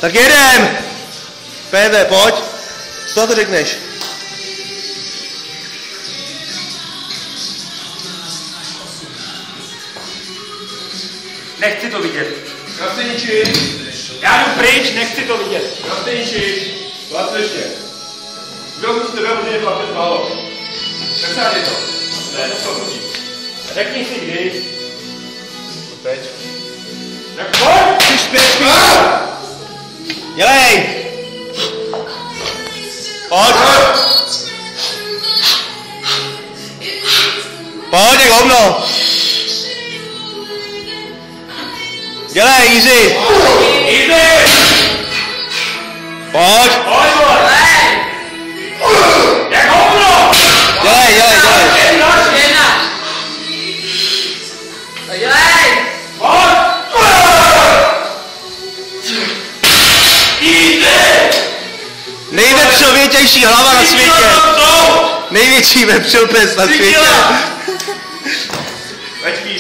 Tak jedem! Petr, pojď. Co to řekneš? Nechci to vidět. Kraseniči. Já jdu pryč, nechci to vidět. Kraseniči. Vlastně. Kdo z tebe může platit málo? Tak se to. Ne, to chodí. Řekni si kdy. Teď. Tak pojď! Ty špěšky! Dělej! Pojď! Pojď, jak hovno! Dělej, Jiří! Jdi! Pojď! Pojď, vole! Jak hovno! Dělej, dělej, dělej! Dělej! Pojď! Jdi! Nejvepřovětější hlava na světě! Největší vepřopes na světě! Počkej,